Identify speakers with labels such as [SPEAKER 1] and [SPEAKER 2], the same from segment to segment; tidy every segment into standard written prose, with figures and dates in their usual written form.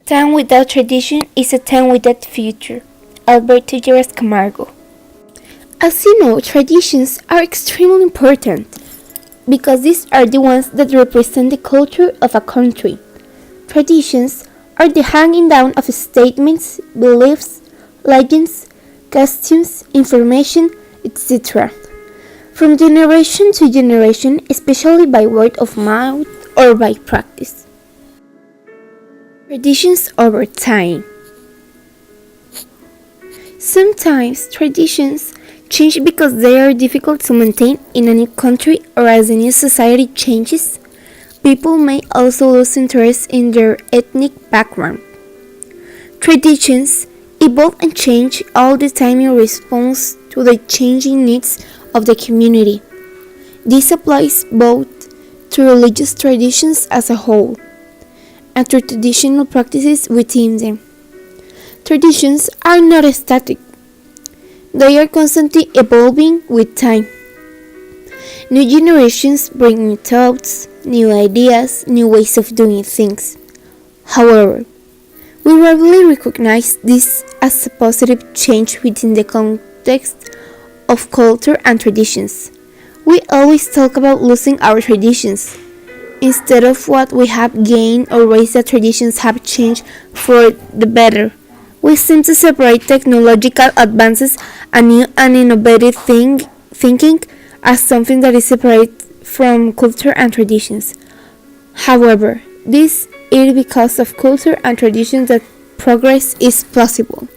[SPEAKER 1] Time without tradition is a time without future. Alberto Lleras Camargo. As you know, traditions are extremely important because these are the ones that represent the culture of a country. Traditions are the hanging down of statements, beliefs, legends, costumes, information, etc. From generation to generation, especially by word of mouth or by practice. Traditions over time. Sometimes traditions change because they are difficult to maintain in a new country or as a new society changes. People may also lose interest in their ethnic background. Traditions evolve and change all the time in response to the changing needs of the community. This applies both to religious traditions as a whole and to traditional practices within them. Traditions are not static. They are constantly evolving with time. New generations bring new thoughts, new ideas, new ways of doing things. However, we rarely recognize this as a positive change within the context of culture and traditions. We always talk about losing our traditions, instead of what we have gained or ways that traditions have changed for the better. We seem to separate technological advances and new and innovative thinking as something that is separate from culture and traditions. However, this is because of culture and traditions that progress is possible.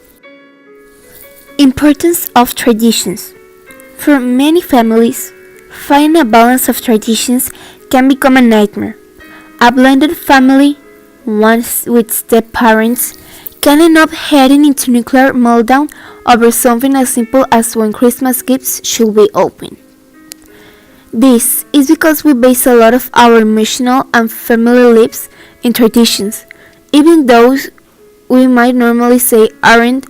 [SPEAKER 1] Importance of traditions. For many families, finding a balance of traditions can become a nightmare. A blended family, one with step-parents, can end up heading into nuclear meltdown over something as simple as when Christmas gifts should be opened. This is because we base a lot of our emotional and family lives in traditions, even those we might normally say aren't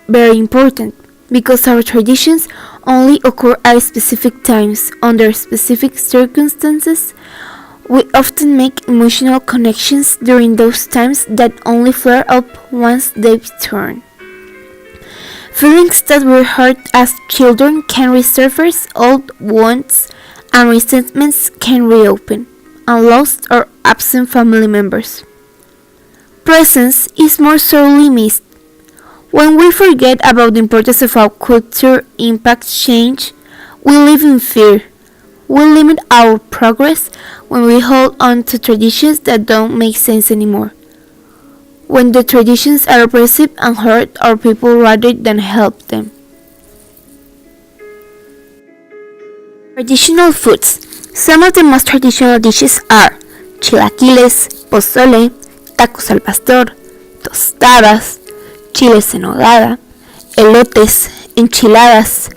[SPEAKER 1] very important, because our traditions only occur at specific times under specific circumstances. We often make emotional connections during those times that only flare up once they've turned. Feelings that were hurt as children can resurface, old wounds and resentments can reopen, and lost or absent family members. Presence is more sorely missed. When we forget about the importance of how culture impacts change, we live in fear. We limit our progress when we hold on to traditions that don't make sense anymore. When the traditions are oppressive and hurt our people rather than help them. Traditional foods. Some of the most traditional dishes are chilaquiles, pozole, tacos al pastor, tostadas, chiles en nogada, elotes, enchiladas,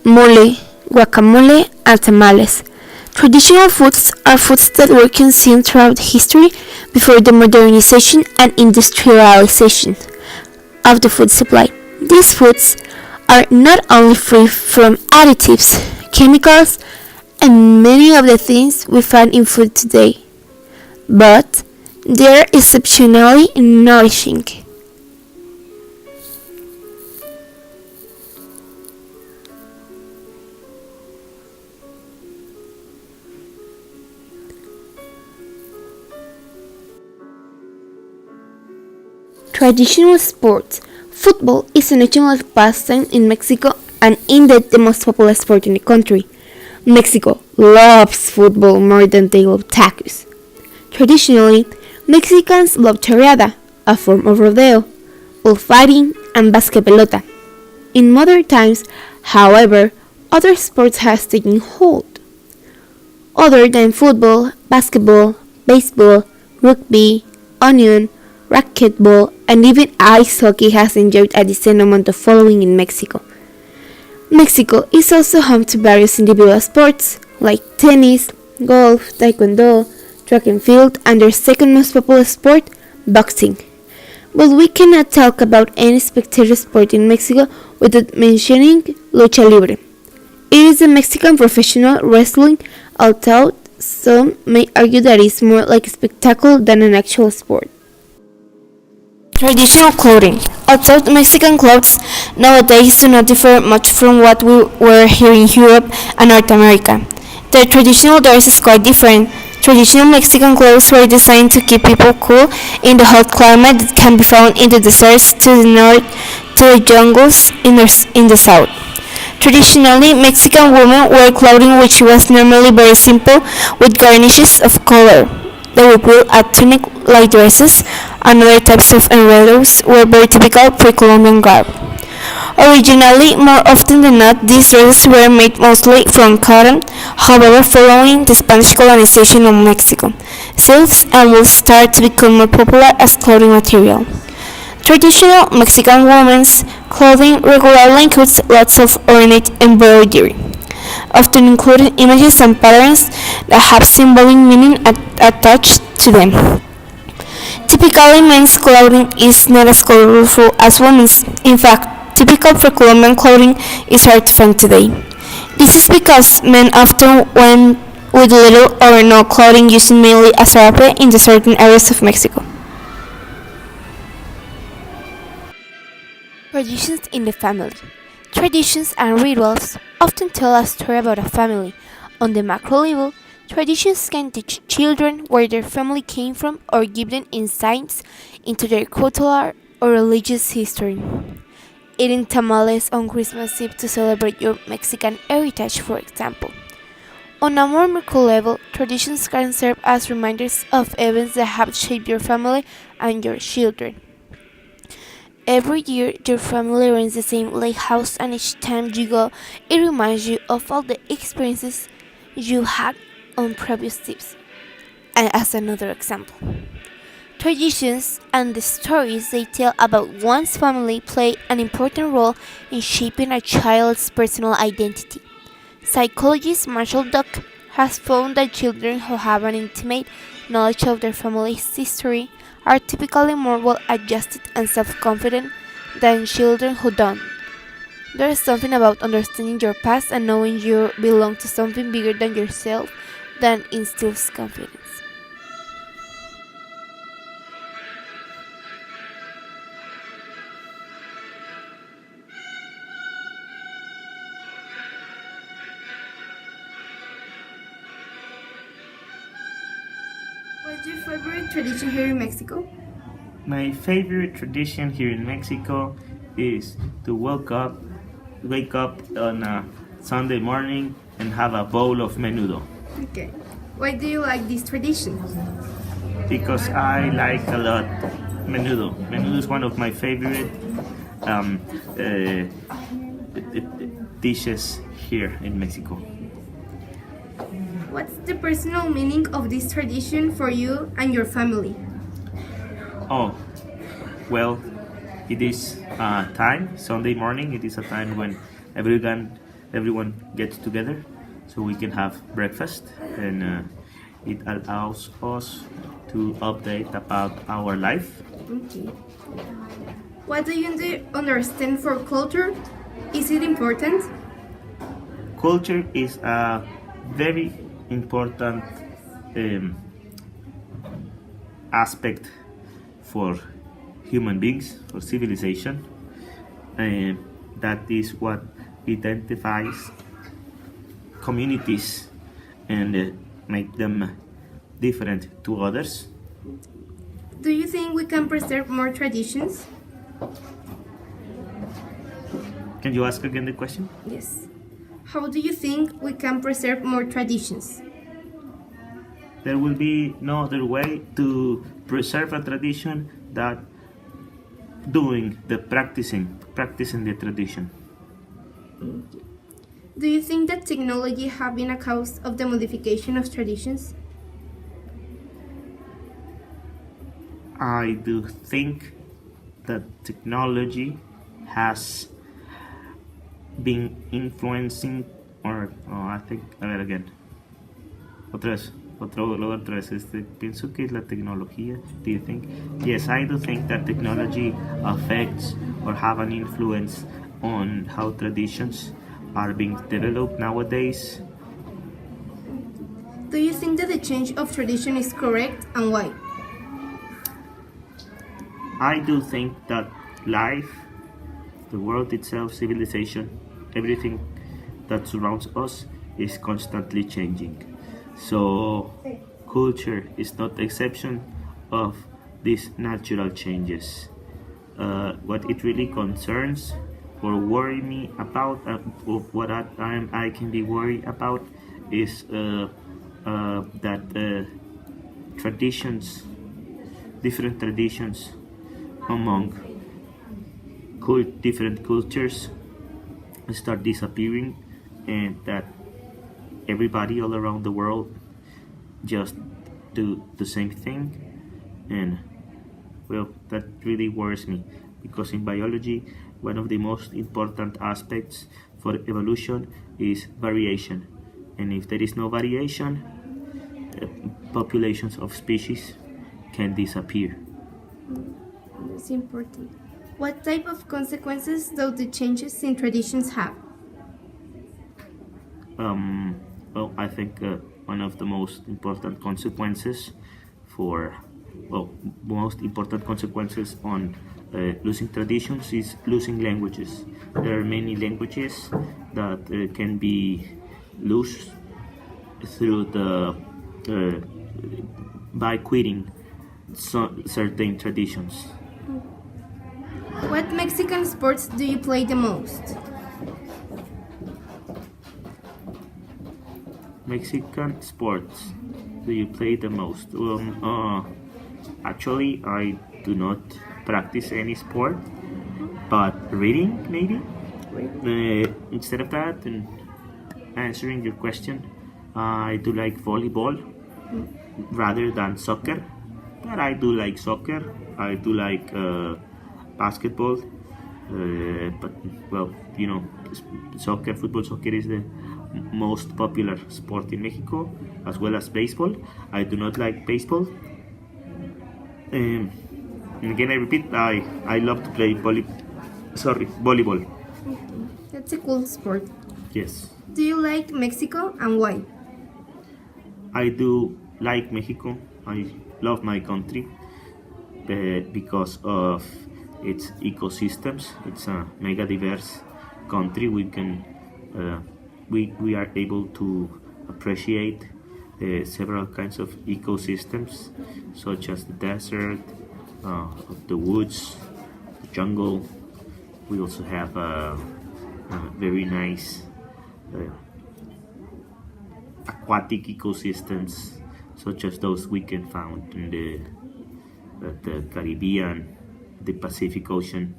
[SPEAKER 1] mole, guacamole, and tamales. Traditional foods are foods that were consumed throughout history before the modernization and industrialization of the food supply. These foods are not only free from additives, chemicals, and many of the things we find in food today, but they are exceptionally nourishing. Traditional sports. Football is a national pastime in Mexico and indeed the most popular sport in the country. Mexico loves football more than they love tacos. Traditionally, Mexicans love toreada, a form of rodeo, bullfighting, and basquepelota. In modern times, however, other sports have taken hold. Other than football, basketball, baseball, rugby, onion, racquetball, and even ice hockey has enjoyed a decent amount of following in Mexico. Mexico is also home to various individual sports like tennis, golf, taekwondo, track and field, and their second most popular sport, boxing. But we cannot talk about any spectator sport in Mexico without mentioning lucha libre. It is a Mexican professional wrestling, although some may argue that it is more like a spectacle than an actual sport. Traditional clothing. Although Mexican clothes nowadays do not differ much from what we wear here in Europe and North America, their traditional dress is quite different. Traditional Mexican clothes were designed to keep people cool in the hot climate that can be found in the deserts to the north to the jungles in the south. Traditionally, Mexican women wore clothing which was normally very simple with garnishes of color. They would wear a tunic like dresses and other types of enredos were very typical pre-Columbian garb. Originally, more often than not, these dresses were made mostly from cotton. However, following the Spanish colonization of Mexico, silks and wool started to become more popular as clothing material. Traditional Mexican women's clothing regularly includes lots of ornate embroidery, often including images and patterns that have symbolic meaning attached to them. Typically, men's clothing is not as colorful as women's. In fact, typical for Colombian clothing is hard to find today. This is because men often went with little or no clothing, using mainly a sarape in the certain areas of Mexico. Traditions in the family. Traditions and rituals often tell a story about a family. On the macro level, traditions can teach children where their family came from or give them insights into their cultural or religious history. Eating tamales on Christmas Eve to celebrate your Mexican heritage, for example. On a more macro level, traditions can serve as reminders of events that have shaped your family and your children. Every year, your family rents the same lake house, and each time you go, it reminds you of all the experiences you had on previous trips. And as another example, traditions and the stories they tell about one's family play an important role in shaping a child's personal identity. Psychologist Marshall Duck has found that children who have an intimate knowledge of their family's history are typically more well adjusted and self confident than children who don't. There is something about understanding your past and knowing you belong to something bigger than yourself that instills confidence. What's your favorite tradition here in Mexico?
[SPEAKER 2] My favorite tradition here in Mexico is to wake up on a Sunday morning and have a bowl of menudo
[SPEAKER 1] Okay. Why do you like this tradition?
[SPEAKER 2] because I like a lot menudo. Menudo is one of my favorite um, uh, dishes here in Mexico.
[SPEAKER 1] What's the personal meaning of this tradition for you and your family?
[SPEAKER 2] Oh, well, it is a time, Sunday morning, it is a time when everyone gets together so we can have breakfast, and it allows us to update about our life.
[SPEAKER 1] Okay. What do you understand for culture? Is it important?
[SPEAKER 2] Culture is a very important um, aspect for human beings, for civilization. That is what identifies communities and make them different to others.
[SPEAKER 1] Do you think we can preserve more traditions?
[SPEAKER 2] Can you ask again the question?
[SPEAKER 1] Yes. How do you think we can preserve more traditions?
[SPEAKER 2] There will be no other way to preserve a tradition that doing the practicing the tradition.
[SPEAKER 1] Do you think that technology have been a cause of the modification of traditions?
[SPEAKER 2] I do think that technology has been influencing, or I think, a ver again. Otra vez, pienso que es la tecnología. Do you think? Yes, I do think that technology affects or have an influence on how traditions are being developed nowadays.
[SPEAKER 1] Do you think that the change of tradition is correct, and why?
[SPEAKER 2] I do think that life, the world itself, civilization, everything that surrounds us is constantly changing. So culture is not the exception of these natural changes. What it really concerns or worry me about, or what I can be worried about, is that traditions, different traditions among different cultures start disappearing, and that everybody all around the world just do the same thing. And well, that really worries me, because in biology one of the most important aspects for evolution is variation, and if there is no variation, populations of species can disappear.
[SPEAKER 3] That's important. What type of consequences do the changes in traditions have?
[SPEAKER 2] Well, I think one of the most important consequences most important consequences on losing traditions is losing languages. There are many languages that can be lost through by quitting certain traditions.
[SPEAKER 3] What Mexican sports do you play the most?
[SPEAKER 2] Mexican sports do you play the most? Actually, I do not practice any sport, but reading maybe. Instead of that, and answering your question, I do like volleyball rather than soccer. But I do like soccer. I do like basketball. But well, football soccer is the most popular sport in Mexico, as well as baseball. I do not like baseball. And again, I repeat, I love to play volleyball.
[SPEAKER 3] That's a cool sport.
[SPEAKER 2] Yes,
[SPEAKER 3] Do you like Mexico and why?
[SPEAKER 2] I do like Mexico. I love my country because of its ecosystems. It's a mega diverse country. We are able to appreciate several kinds of ecosystems, such as the desert, the woods, the jungle. We also have very nice aquatic ecosystems, such as those we can find in the Caribbean, the Pacific Ocean.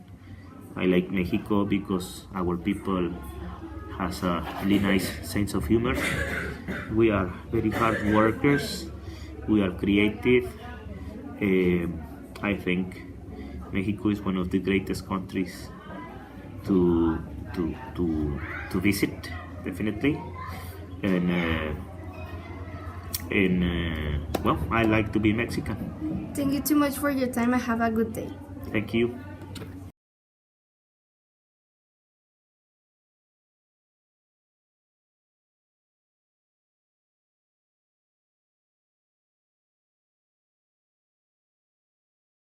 [SPEAKER 2] I like Mexico because our people has a really nice sense of humor. We are very hard workers. We are creative. I think Mexico is one of the greatest countries to visit, definitely. And well, I like to be Mexican.
[SPEAKER 3] Thank you too much for your time and have a good day.
[SPEAKER 2] Thank you.